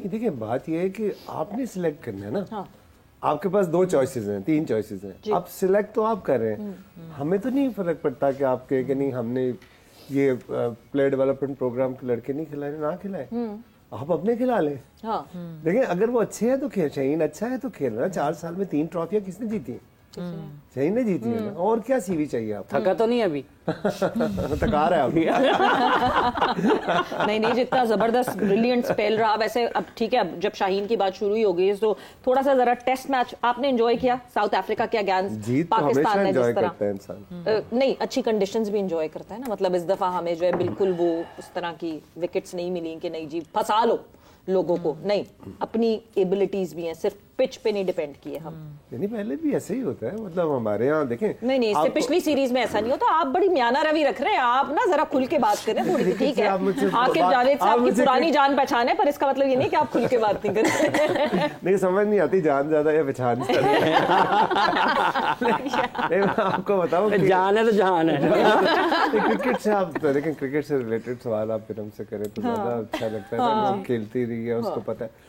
देखिए बात यह है कि आपने सिलेक्ट करना है ना। हाँ। आपके पास 2 चॉइसेस हैं, 3 चॉइसेस हैं, आप सिलेक्ट तो आप कर रहे हैं। हमें तो नहीं फर्क पड़ता कि आप कहे कि नहीं हमने ये प्लेयर डेवलपमेंट प्रोग्राम के लड़के नहीं खिलाए, ना खिलाए, आप अपने खिला लें। हाँ। देखिए अगर वो अच्छे हैं तो खेल, शाहीन अच्छा है तो खेल रहा। 4 साल में 3 ट्रॉफियां किसने जीती हैं? शाहीन ने जीती है ना। और क्या सीवी चाहिए आप? थका तो नहीं अभी? थका रहा है अभी। नहीं, जितना जबरदस्त ब्रिलियंट स्पेल रहा वैसे। अब ठीक है, अब जब शाहीन की बात शुरू ही हो गई तो थोड़ा सा जरा टेस्ट मैच आपने एंजॉय किया साउथ अफ्रीका के अगेंस्ट पाकिस्तान में जिस तरह नहीं अच्छी कंडीशंस भी एंजॉय करता है ना। मतलब इस दफा हमें जो है बिल्कुल वो उस तरह की विकेट्स नहीं मिली कि नहीं जी फंसा लो लोगों को, नहीं अपनी एबिलिटीज भी हैं, सिर्फ पिच पे नहीं डिपेंड किए हम। नहीं पहले भी ऐसे ही होता है, मतलब हमारे यहाँ देखें। नहीं इससे पिछली सीरीज में ऐसा नहीं होता। आप बड़ी म्याना रवि रख रहे हैं, आप ना जरा खुल के बात करें थोड़ी। ठीक है आकिब जावेद साहब की पुरानी जान पहचान है, पर इसका मतलब ये नहीं कि आप खुल के बात नहीं करें। नहीं समझ नहीं आती जान ज्यादा या पहचान। आपको बताओ जान है तो जान है। क्रिकेट से आप देखें, क्रिकेट से रिलेटेड सवाल आप फिर हमसे करें तो ज्यादा अच्छा लगता है। खेलती रही है उसको पता है।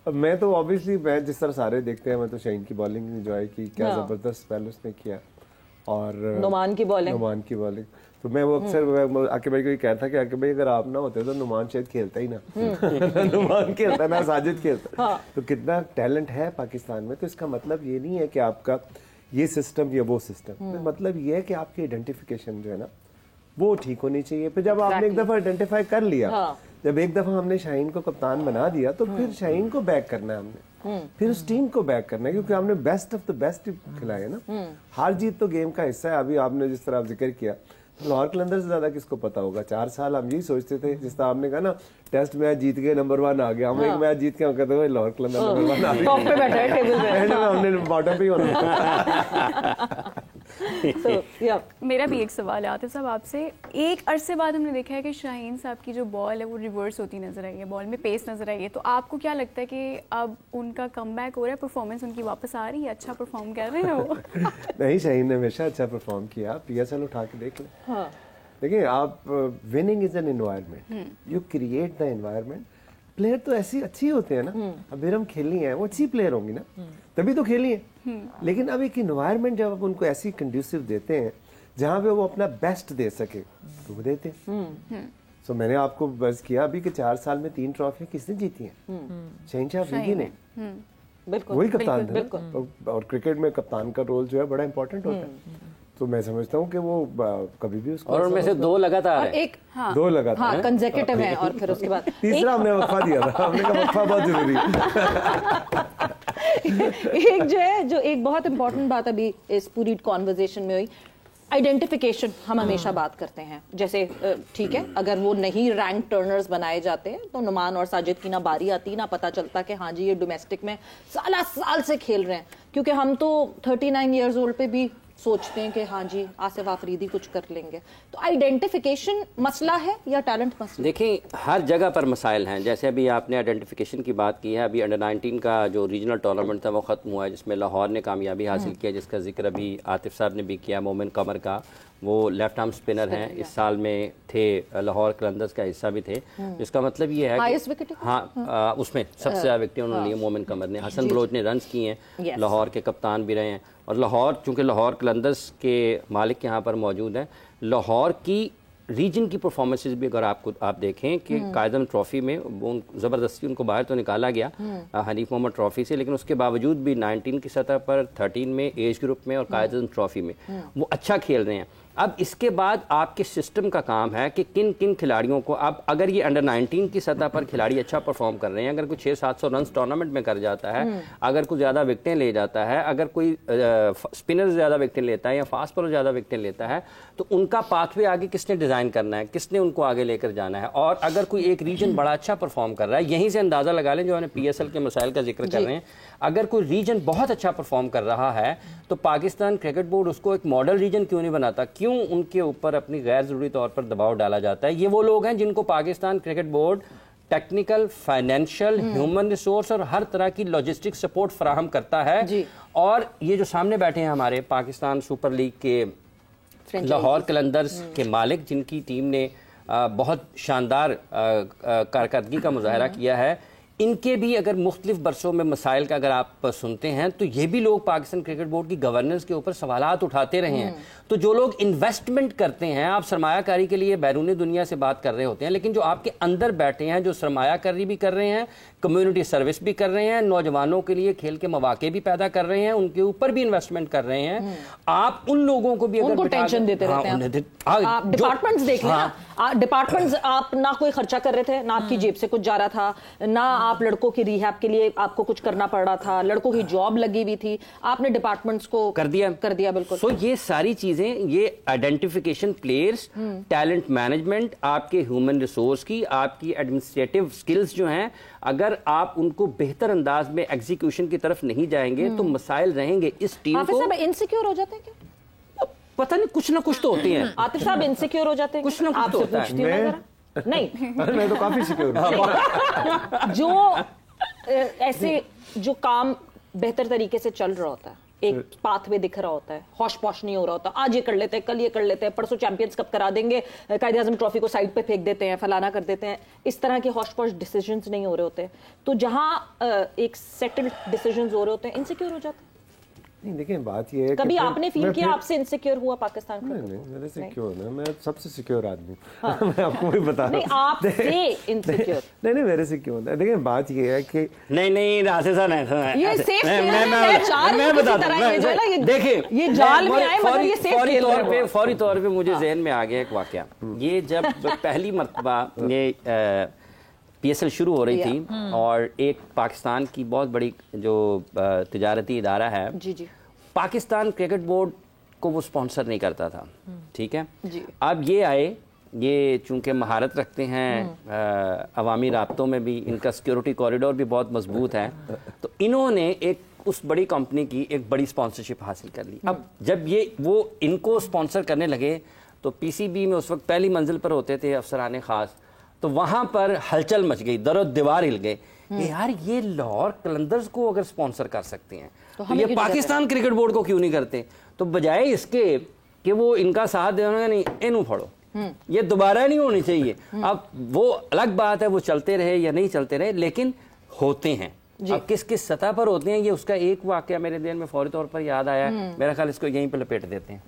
अब मैं तो ऑब्वियसली मैं जिस तरह सारे देखते हैं, मैं तो शाहीन की बॉलिंग एंजॉय की, क्या जबरदस्त स्पेल उसने किया। और नुमान की बॉलिंग तो मैं वो अक्सर आकिब भाई को ये कहता कि आकिब भाई अगर आप ना होते तो नुमान शायद खेलता ही ना। नुमान खेलता ना साजिद खेलता। तो कितना टैलेंट है पाकिस्तान में। तो इसका मतलब ये नहीं है कि आपका ये सिस्टम या वो सिस्टम, मतलब ये है कि आपकी आइडेंटिफिकेशन जो है ना वो ठीक होनी चाहिए। फिर जब आपने एक दफा आइडेंटिफाई कर लिया, जब एक दफा हमने शाहीन को कप्तान बना दिया, तो फिर शाहीन को बैक करना है हमने, फिर उस टीम को बैक करना है, क्योंकि हमने बेस्ट ऑफ द बेस्ट खिलाए ना। हार जीत तो गेम का हिस्सा है। अभी आपने जिस तरह जिक्र किया, लाहौर कलंदर से ज्यादा किसको पता होगा। 4 साल हम यही सोचते थे, जिस तरह आपने कहा ना टेस्ट मैच जीत के नंबर 1 आ गया, हम एक मैच जीत के हम कहते हैं लाहौर कलंदर नंबर 1 आ गया, टॉप पे बैठा है टेबल पे, हमने बॉटम पे ही होना। मेरा भी एक सवाल है आतिफ साहब आपसे। एक अरसे बाद हमने देखा है कि शाहीन साहब की जो बॉल है वो रिवर्स होती नजर आई है, बॉल में पेस नजर आई है। तो आपको क्या लगता है कि अब उनका कमबैक हो रहा है, परफॉर्मेंस उनकी वापस आ रही है, अच्छा परफॉर्म कर रहे हैं वो? नहीं, शाहीन ने हमेशा अच्छा परफॉर्म किया। PSL उठा के देख लें। देखिए आप, winning is an environment, you create the environment. Player तो ऐसी अच्छी होते हैं ना, अब हम खेली हैं वो अच्छी प्लेयर होंगी ना, तभी तो खेली है। लेकिन अब एक एनवायरनमेंट जब आप उनको ऐसी कंड्यूसिव देते हैं जहाँ पे वो अपना बेस्ट दे सके तो वो देते हैं। सो मैंने आपको बस किया अभी कि 4 साल में 3 ट्रॉफियां किसने जीती हैं? शहनशाह अफरीदी ने। वही कप्तान था। और क्रिकेट में कप्तान का रोल जो है बड़ा इंपॉर्टेंट होता है। तो मैं समझता हूँ कि वो कभी भी उसको, और उनमें से 2 लगातार है, एक 2 लगातार कंसेक्यूटिव है, और फिर उसके बाद तीसरा हमने वक्फा दिया था। हमने कहा वक्फा बहुत जरूरी है। एक जो है, जो एक बहुत इंपॉर्टेंट बात अभी इस पूरी कॉन्वर्सेशन में हुई, आइडेंटिफिकेशन। हम हमेशा बात करते हैं, जैसे ठीक है अगर वो नहीं रैंक टर्नर्स बनाए जाते हैं तो नुमान और साजिद की ना बारी आती, ना पता चलता कि हाँ जी ये डोमेस्टिक में साल से खेल रहे हैं। क्योंकि हम तो 39 ईयर्स ओल्ड पे भी सोचते हैं कि हाँ जी आसिफ आफरीदी कुछ कर लेंगे। तो आइडेंटिफिकेशन मसला है या टैलेंट मसला? देखिए हर जगह पर मसाइल हैं। जैसे अभी आपने आइडेंटिफिकेशन की बात की है, अभी अंडर 19 का जो रीजनल टूर्नामेंट था वो ख़त्म हुआ है, जिसमें लाहौर ने कामयाबी हासिल किया, जिसका जिक्र अभी आतिफ साहब ने भी किया। मोमिन कमर का, वो लेफ्ट आर्म स्पिनर हैं, इस साल में थे, लाहौर कलंदर्स का हिस्सा भी थे। जिसका मतलब ये है कि हाँ उसमें सबसे ज़्यादा विकेट उन्होंने लिए मोमिन कमर ने। हसन बलोच ने रन्स किए हैं, लाहौर के कप्तान भी रहे हैं। और लाहौर, चूँकि लाहौर कलंदर्स के मालिक यहाँ पर मौजूद हैं, लाहौर की रीजन की परफॉर्मेंसेस भी अगर आप देखें कि कायदम ट्रॉफी में ज़बरदस्ती उनको बाहर तो निकाला गया हनीफ मोहम्मद ट्रॉफी से, लेकिन उसके बावजूद भी 19 की सतह पर, 13 में एज ग्रुप में और कायदम ट्रॉफी में वो अच्छा खेल रहे हैं। अब इसके बाद आपके सिस्टम का काम है कि किन किन खिलाड़ियों को, अब अगर ये अंडर 19 की सतह पर खिलाड़ी अच्छा परफॉर्म कर रहे हैं, अगर कोई 600-700 रन टूर्नामेंट में कर जाता है, अगर कोई ज़्यादा विकेटें ले जाता है, अगर कोई स्पिनर ज़्यादा विकेटें लेता है या फास्ट बॉलर ज़्यादा विकेटें लेता है, तो उनका पाथवे आगे किसने डिज़ाइन करना है, किसने उनको आगे लेकर जाना है। और अगर कोई एक रीजन बड़ा अच्छा परफॉर्म कर रहा है, यहीं से अंदाज़ा लगा लें, जो हमने PSL के मसाइल का जिक्र कर रहे हैं, अगर कोई रीजन बहुत अच्छा परफॉर्म कर रहा है तो पाकिस्तान क्रिकेट बोर्ड उसको एक मॉडल रीजन क्यों नहीं बनाता? क्यों उनके ऊपर अपनी गैर ज़रूरी तौर पर दबाव डाला जाता है? ये वो लोग हैं जिनको Pakistan cricket board technical, financial, human resource और हर तरह की लॉजिस्टिक सपोर्ट फराहम करता है। और ये जो सामने बैठे हैं हमारे पाकिस्तान सुपर लीग के लाहौर कलंदर्स के मालिक, जिनकी टीम ने बहुत शानदार कारकर्दगी का मुजाहरा किया है, इनके भी अगर मुख्तलिफ बरसों में मसाइल का अगर आप सुनते हैं तो ये भी लोग पाकिस्तान क्रिकेट बोर्ड की गवर्नेंस के ऊपर सवालात उठाते रहे हैं। तो जो लोग इन्वेस्टमेंट करते हैं, आप सरमायाकारी के लिए बैरूनी दुनिया से बात कर रहे होते हैं, लेकिन जो आपके अंदर बैठे हैं, जो सरमायाकारी भी कर रहे हैं, कम्युनिटी सर्विस भी कर रहे हैं, नौजवानों के लिए खेल के मौके भी पैदा कर रहे हैं, उनके ऊपर भी इन्वेस्टमेंट कर रहे हैं, आप उन लोगों को भी उनको टेंशन देते रहते हैं। आप डिपार्टमेंट्स देख लें, डिपार्टमेंट्स आप ना कोई खर्चा कर रहे थे, ना आपकी जेब से कुछ जा रहा था, ना आप लड़कों की रिहैब के लिए आपको कुछ करना पड़ रहा था, लड़कों की जॉब लगी हुई थी, आपने डिपार्टमेंट्स को कर दिया बिल्कुल। सो ये सारी चीजें, ये आइडेंटिफिकेशन प्लेयर्स, टैलेंट मैनेजमेंट, आपके ह्यूमन रिसोर्स की, आपकी एडमिनिस्ट्रेटिव स्किल्स जो हैं, अगर आप उनको बेहतर अंदाज में एग्जीक्यूशन की तरफ नहीं जाएंगे तो मसाइल रहेंगे इस टीम को। सब इनसिक्योर हो जाते हैं क्या? पता नहीं, कुछ ना कुछ तो होते हैं। आतिफ साहब इनसिक्योर हो जाते हैं, कुछ ना कुछ तो होता है। नहीं मैं तो काफी सिक्योर हूं। जो ऐसे जो काम बेहतर तरीके से चल रहा होता है, एक पाथवे दिख रहा होता है, हौश पौश नहीं हो रहा होता, आज ये कर लेते हैं, कल ये कर लेते हैं, परसों चैंपियंस कप करा देंगे, कायदे आजम ट्रॉफी को साइड पे फेंक देते हैं, फलाना कर देते हैं, इस तरह के हौश पौश डिसीजंस नहीं हो रहे होते। तो जहां एक सेटल्ड डिसीजंस हो रहे होते हैं, इनसिक्योर हो जाते हैं। नहीं, देखिए बात ये है, कभी आपने फील किया आपसे इनसिक्योर हुआ पाकिस्तान का? नहीं, मेरे सिक्योर ना, मैं सबसे सिक्योर आदमी हूं। मैं आपको भी बता रहा हूं। नहीं, आपसे इनसिक्योर नहीं, मेरे सिक्योर है। देखिए बात ये है कि नहीं राशिद साहब, नहीं, ये सेफ मैं बताता हूं। देखिए, ये जाल में आए मतलब ये सेफ खेल रहे हैं। फौरी तौर पे मुझे जहन में आ गया एक वाकया। ये जब पहली मर्तबा ये PSL शुरू हो रही थी और एक पाकिस्तान की बहुत बड़ी जो तिजारती इदारा है, जी पाकिस्तान क्रिकेट बोर्ड को वो स्पॉन्सर नहीं करता था, ठीक है। अब ये आए, ये चूंकि महारत रखते हैं अवामी राब्तों में भी, इनका सिक्योरिटी कॉरिडोर भी बहुत मजबूत है, तो इन्होंने एक उस बड़ी कंपनी की एक बड़ी स्पॉन्सरशिप हासिल कर ली। अब जब ये वो इनको स्पॉन्सर करने लगे तो PCB में उस वक्त पहली मंजिल पर होते थे अफसरान खास, तो वहां पर हलचल मच गई, दरो दीवार हिल गए कि यार ये लाहौर कलंदर्स को अगर स्पॉन्सर कर सकते हैं तो ये पाकिस्तान क्रिकेट बोर्ड को क्यों नहीं करते। तो बजाय इसके कि वो इनका साथ देना, नहीं इनू फड़ो, ये दोबारा नहीं होनी चाहिए। अब वो अलग बात है वो चलते रहे या नहीं चलते रहे, लेकिन होते हैं। अब किस किस सतह पर होते हैं, ये उसका एक वाकया मेरे दिल में फौरी तौर पर याद आया। मेरा ख्याल इसको यहीं पे लपेट देते हैं।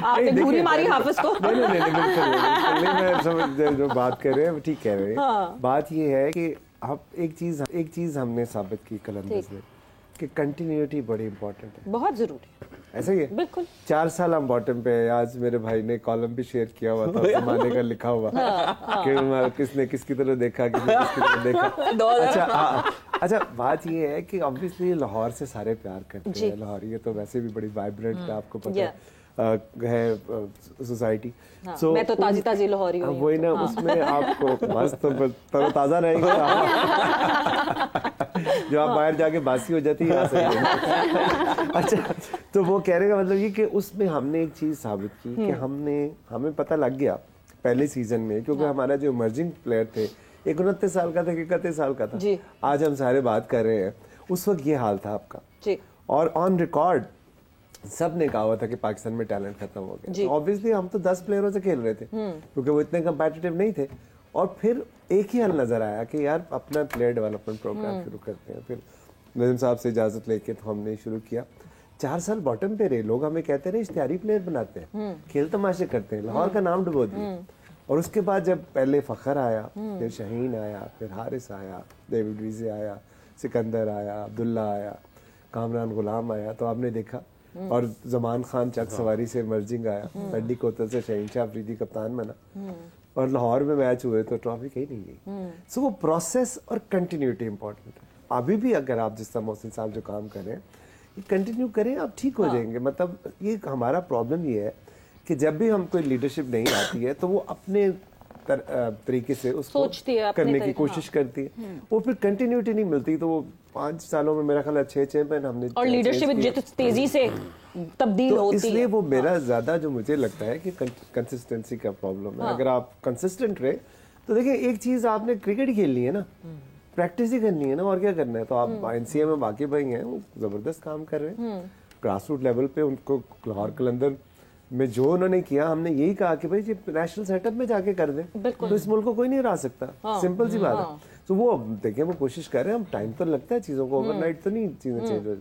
आपने घूरी मारी हाफिज को। नहीं, मैं समझ जो बात कर रहे हैं ठीक कह रहे हैं। बात ये है कि आप एक चीज हमने साबित की कलंदर्स में कि कंटिन्यूटी बड़ी इंपॉर्टेंट है, बहुत जरूरी है। ऐसा ही है, बिल्कुल। 4 साल हम बॉटम पे है। आज मेरे भाई ने कॉलम भी शेयर किया हुआ था, जमाने का लिखा हुआ कि किसने किसकी तरह देखा, किसने किसकी तरह देखा। अच्छा बात ये है कि ऑब्वियसली लाहौर से सारे प्यार करते हैं। लाहौर ये तो वैसे भी बड़ी वाइब्रेंट है, आपको पता है सोसाइटी। हाँ, मैं तो ताजी लाहौरी हूँ। वही ना, उसमें आपको मस्त तरोताजा रहेगा। जो आप बाहर जाके बासी हो जाती है। अच्छा, तो वो कहने का मतलब ये कि उसमें हमने एक चीज साबित की कि हमें पता लग गया पहले सीजन में, क्योंकि हमारा जो इमर्जिंग प्लेयर थे, एक 29 साल का था, 31 साल का था, आज हम सारे बात कर रहे हैं, उस वक्त ये हाल था आपका। और ऑन रिकॉर्ड सब ने कहा हुआ था कि पाकिस्तान में टैलेंट खत्म हो गया। तो ऑब्वियसली हम तो 10 प्लेयरों से खेल रहे थे, क्योंकि वो इतने कंपेटिटिव नहीं थे। और फिर एक ही हल नजर आया कि यार अपना प्लेयर डेवलपमेंट प्रोग्राम शुरू करते हैं। फिर नज़ीम साहब से इजाजत लेके तो हमने शुरू किया। 4 साल बॉटम पे रहे, लोग हमें कहते रहे इश्तिहारी प्लेयर बनाते हैं, खेल तमाशे करते हैं, लाहौर का नाम डुबो दिया। और उसके बाद जब पहले फखर आया, फिर शाहीन आया, फिर हारिस आया, डेविड रीजे आया, सिकंदर आया, अब्दुल्ला आया, कामरान गुलाम आया, तो आपने देखा। और जमान खान चक सवारी से इमर्जिंग आया, अड्डी कोतल से शहीन शाह अफरीदी कप्तान बना, और लाहौर में मैच हुए तो ट्रॉफी कहीं नहीं गई। सो वो प्रोसेस और कंटिन्यूटी इंपॉर्टेंट है। अभी भी अगर आप जिस तरह मोहसिन साहब जो काम कर रहे हैं ये कंटिन्यू करें, आप ठीक हो जाएंगे। मतलब ये हमारा प्रॉब्लम ये है कि जब भी हम कोई लीडरशिप नहीं आती है तो वो अपने तरीके से उसको करने की कोशिश करती है, वो फिर कंटिन्यूटी नहीं मिलती। तो वो 5 सालों में मेरा ख्याल 6 चैंपियन हमने, और लीडरशिप जितनी तेजी से तब्दील तो होती है, इसलिए वो मेरा ज्यादा जो मुझे लगता है कि कंसिस्टेंसी का प्रॉब्लम है। अगर आप कंसिस्टेंट रहे तो देखिए, एक चीज आपने क्रिकेट खेलनी है ना, प्रैक्टिस ही करनी है ना, और क्या करना है। तो आप NCA में बाकी भाई हैं, वो जबरदस्त काम कर रहे हैं ग्रास रूट लेवल पे। उनको लाहौर कलंदर में जो उन्होंने किया, हमने यही कहा कि भाई नेशनल सेटअप में जाके कर दें, तो इस मुल्क को कोई नहीं हरा सकता। सिंपल सी बात है। तो वो देखिए वो कोशिश कर रहे हैं, हम टाइम तो लगता है चीज़ों को, ओवरनाइट तो नहीं चीज़ें चेंज हो